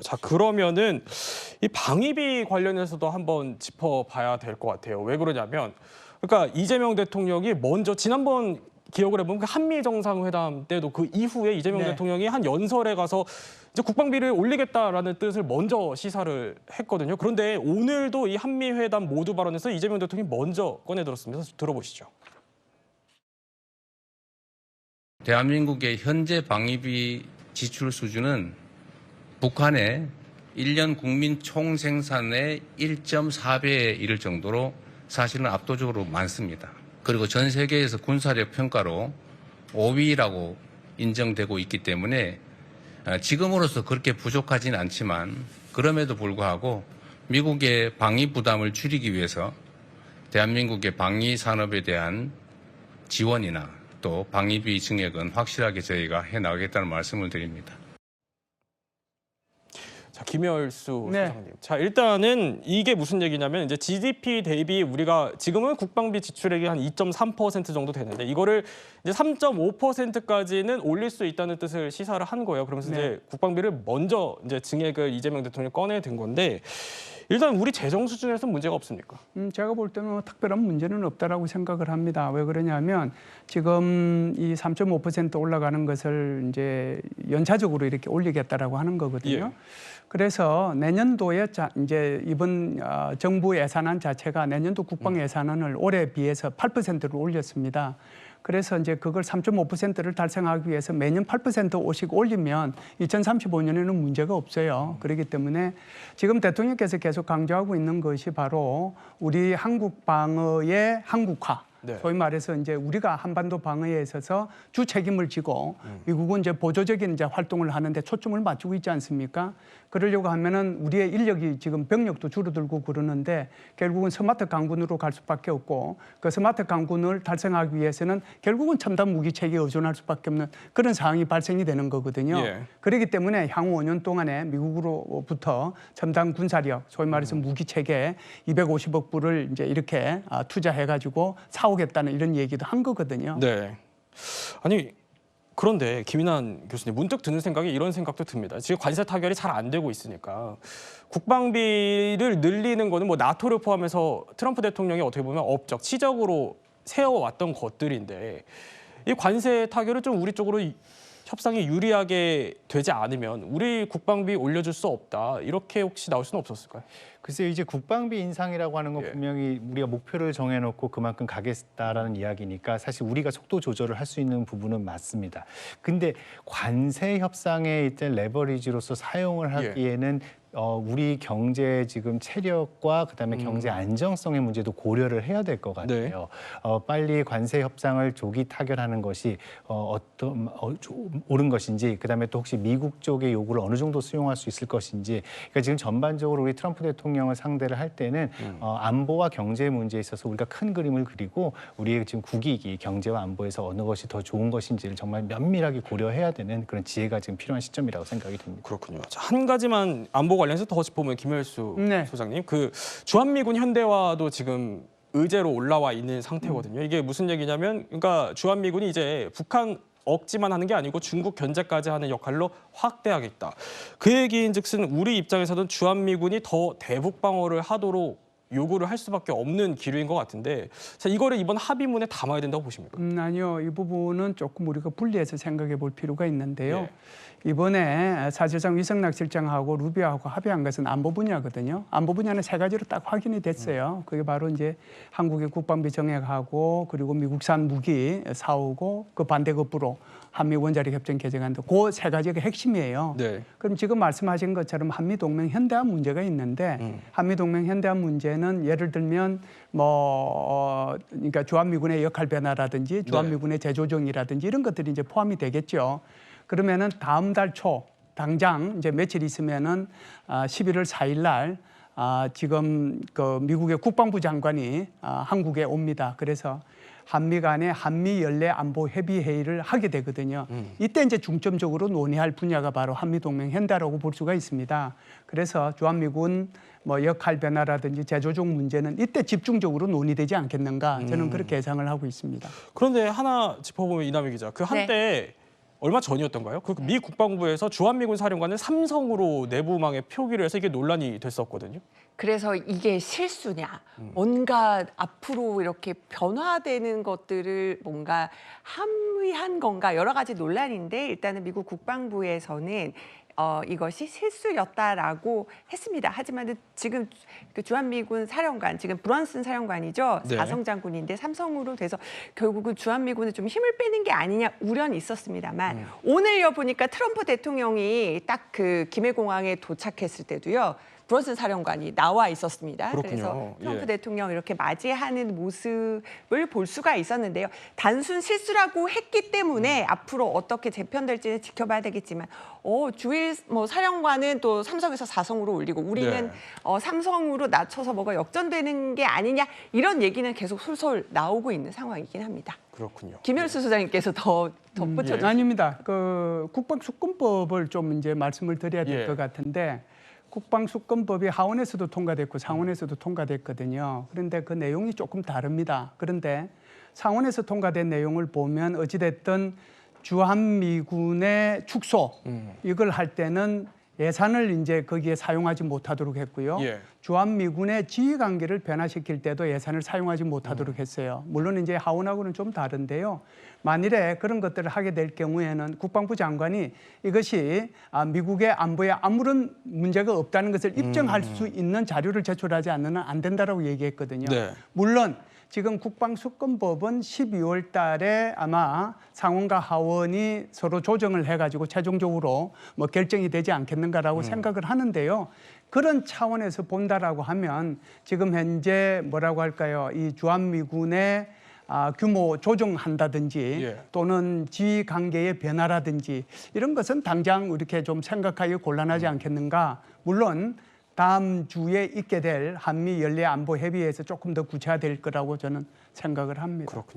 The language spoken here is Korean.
자, 그러면은 이 방위비 관련해서도 한번 짚어봐야 될 것 같아요. 왜 그러냐면, 그러니까 이재명 대통령이 먼저 지난번 기억을 해보면 그 한미 정상회담 때도 그 이후에 이재명 네. 대통령이 한 연설에 가서 이제 국방비를 올리겠다라는 뜻을 먼저 시사를 했거든요. 그런데 오늘도 이 한미 회담 모두 발언에서 이재명 대통령이 먼저 꺼내들었습니다. 들어보시죠. 대한민국의 현재 방위비 지출 수준은 북한의 1년 국민 총생산의 1.4배에 이를 정도로 사실은 압도적으로 많습니다. 그리고 전 세계에서 군사력 평가로 5위라고 인정되고 있기 때문에 지금으로서 그렇게 부족하지는 않지만 그럼에도 불구하고 미국의 방위 부담을 줄이기 위해서 대한민국의 방위 산업에 대한 지원이나 또 방위비 증액은 확실하게 저희가 해나가겠다는 말씀을 드립니다. 자, 김열수 네. 소장님. 자, 일단은 이게 무슨 얘기냐면 이제 GDP 대비 우리가 지금은 국방비 지출액이 한 2.3% 정도 되는데 이거를 이제 3.5%까지는 올릴 수 있다는 뜻을 시사를 한 거예요. 그러면서 네. 이제 국방비를 먼저 이제 증액을 이재명 대통령이 꺼내든 건데 일단 우리 재정 수준에서 문제가 없습니까? 제가 볼 때는 특별한 문제는 없다라고 생각을 합니다. 왜 그러냐면 지금 이 3.5% 올라가는 것을 이제 연차적으로 이렇게 올리겠다라고 하는 거거든요. 예. 그래서 내년도에 이제 이번 정부 예산안 자체가 내년도 국방 예산안을 올해 비해서 8%로 올렸습니다. 그래서 이제 그걸 3.5%를 달성하기 위해서 매년 8%씩 올리면 2035년에는 문제가 없어요. 그렇기 때문에 지금 대통령께서 계속 강조하고 있는 것이 바로 우리 한국 방어의 한국화. 네. 소위 말해서 이제 우리가 한반도 방어에 있어서 주 책임을 지고 미국은 이제 보조적인 이제 활동을 하는데 초점을 맞추고 있지 않습니까? 그러려고 하면은 우리의 인력이 지금 병력도 줄어들고 그러는데 결국은 스마트 강군으로 갈 수밖에 없고 그 스마트 강군을 달성하기 위해서는 결국은 첨단 무기 체계에 의존할 수밖에 없는 그런 상황이 발생이 되는 거거든요. 예. 그렇기 때문에 향후 5년 동안에 미국으로부터 첨단 군사력, 소위 말해서 무기 체계 250억 불을 이제 이렇게 투자해가지고 사오겠다는 이런 얘기도 한 거거든요. 네. 아니 그런데 김인환 교수님 문득 드는 생각이 이런 생각도 듭니다. 지금 관세 타결이 잘 안 되고 있으니까 국방비를 늘리는 거는 뭐 나토를 포함해서 트럼프 대통령이 어떻게 보면 업적, 치적으로 세워왔던 것들인데 이 관세 타결을 좀 우리 쪽으로 협상이 유리하게 되지 않으면 우리 국방비 올려줄 수 없다. 이렇게 혹시 나올 수는 없었을까요? 글쎄요, 이제 국방비 인상이라고 하는 건 예. 분명히 우리가 목표를 정해놓고 그만큼 가겠다라는 이야기니까 사실 우리가 속도 조절을 할 수 있는 부분은 맞습니다. 근데 관세 협상의 일단 레버리지로서 사용을 하기에는 우리 경제 지금 체력과 그다음에 경제 안정성의 문제도 고려를 해야 될 것 같아요. 빨리 관세 협상을 조기 타결하는 것이 옳은 것인지, 그다음에 또 혹시 미국 쪽의 요구를 어느 정도 수용할 수 있을 것인지. 그러니까 지금 전반적으로 우리 트럼프 대통령을 상대를 할 때는 안보와 경제 문제에 있어서 우리가 큰 그림을 그리고 우리의 지금 국익이 경제와 안보에서 어느 것이 더 좋은 것인지를 정말 면밀하게 고려해야 되는 그런 지혜가 지금 필요한 시점이라고 생각이 듭니다. 그렇군요. 자, 한 가지만 안보 관련해서 더 짚어보면 김열수 네. 소장님, 그 주한미군 현대화도 지금 의제로 올라와 있는 상태거든요. 이게 무슨 얘기냐면, 그러니까 주한미군이 이제 북한 억지만 하는 게 아니고 중국 견제까지 하는 역할로 확대하겠다. 그 얘기인즉슨 우리 입장에서는 주한미군이 더 대북 방어를 하도록 요구를 할 수밖에 없는 기류인 것 같은데, 자, 이거를 이번 합의문에 담아야 된다고 보십니까? 아니요. 이 부분은 조금 우리가 분리해서 생각해 볼 필요가 있는데요. 예. 이번에 사실상 위성락 실장하고 루비오하고 합의한 것은 안보 분야거든요. 안보 분야는 세 가지로 딱 확인이 됐어요. 그게 바로 이제 한국의 국방비 정액하고 그리고 미국산 무기 사오고 그 반대급부로 한미 원자력 협정 개정한다. 그 세 가지가 핵심이에요. 네. 그럼 지금 말씀하신 것처럼 한미 동맹 현대화 문제가 있는데 한미 동맹 현대화 문제는 예를 들면 그러니까 주한미군의 역할 변화라든지 주한미군의 재조정이라든지 이런 것들이 이제 포함이 되겠죠. 그러면은 다음 달 초 당장 이제 며칠 있으면은 11월 4일 날 지금 그 미국의 국방부 장관이 한국에 옵니다. 그래서 한미 간의 한미 연례 안보 협의 회의를 하게 되거든요. 이때 이제 중점적으로 논의할 분야가 바로 한미 동맹 현대화라고 볼 수가 있습니다. 그래서 주한미군 뭐 역할 변화라든지 재조정 문제는 이때 집중적으로 논의되지 않겠는가 저는 그렇게 예상을 하고 있습니다. 그런데 하나 짚어보면 이남희 기자, 그 한때 얼마 전이었던가요? 그 미 국방부에서 주한미군 사령관을 삼성으로 내부망에 표기를 해서 이게 논란이 됐었거든요. 그래서 이게 실수냐, 뭔가 앞으로 이렇게 변화되는 것들을 뭔가 함의한 건가 여러 가지 논란인데 일단은 미국 국방부에서는 이것이 실수였다라고 했습니다. 하지만 지금 그 주한미군 사령관, 지금 브런슨 사령관이죠. 네. 4성 장군인데 삼성으로 돼서 결국은 주한미군에 좀 힘을 빼는 게 아니냐 우려는 있었습니다만 오늘요 보니까 트럼프 대통령이 딱 그 김해공항에 도착했을 때도요. 브런슨 사령관이 나와 있었습니다. 그렇군요. 그래서 트럼프 예. 대통령 이렇게 맞이하는 모습을 볼 수가 있었는데요. 단순 실수라고 했기 때문에 앞으로 어떻게 재편될지는 지켜봐야 되겠지만 주일 뭐 사령관은 또 삼성에서 4성으로 올리고 우리는 네. 삼성으로 낮춰서 뭐가 역전되는 게 아니냐 이런 얘기는 계속 솔솔 나오고 있는 상황이긴 합니다. 그렇군요. 김열수 소장님께서 더 덧붙여 주시죠. 아닙니다. 그 국방수권법을 좀 이제 말씀을 드려야 될 예. 것 같은데 국방수권법이 하원에서도 통과됐고 상원에서도 통과됐거든요. 그런데 그 내용이 조금 다릅니다. 그런데 상원에서 통과된 내용을 보면 어찌됐든 주한미군의 축소 이걸 할 때는 예산을 이제 거기에 사용하지 못하도록 했고요. 예. 주한미군의 지휘관계를 변화시킬 때도 예산을 사용하지 못하도록 했어요. 물론 이제 하원하고는 좀 다른데요. 만일에 그런 것들을 하게 될 경우에는 국방부 장관이 이것이 미국의 안보에 아무런 문제가 없다는 것을 입증할 수 있는 자료를 제출하지 않으면 안 된다라고 얘기했거든요. 네. 물론 지금 국방수권법은 12월 달에 아마 상원과 하원이 서로 조정을 해가지고 최종적으로 뭐 결정이 되지 않겠는가라고 생각을 하는데요. 그런 차원에서 본다라고 하면 지금 현재 뭐라고 할까요? 이 주한미군의 규모 조정한다든지 예. 또는 지휘 관계의 변화라든지 이런 것은 당장 이렇게 좀 생각하기 곤란하지 않겠는가? 물론 다음 주에 있게 될 한미 연례 안보 협의회에서 조금 더 구체화될 거라고 저는 생각을 합니다. 그렇군요.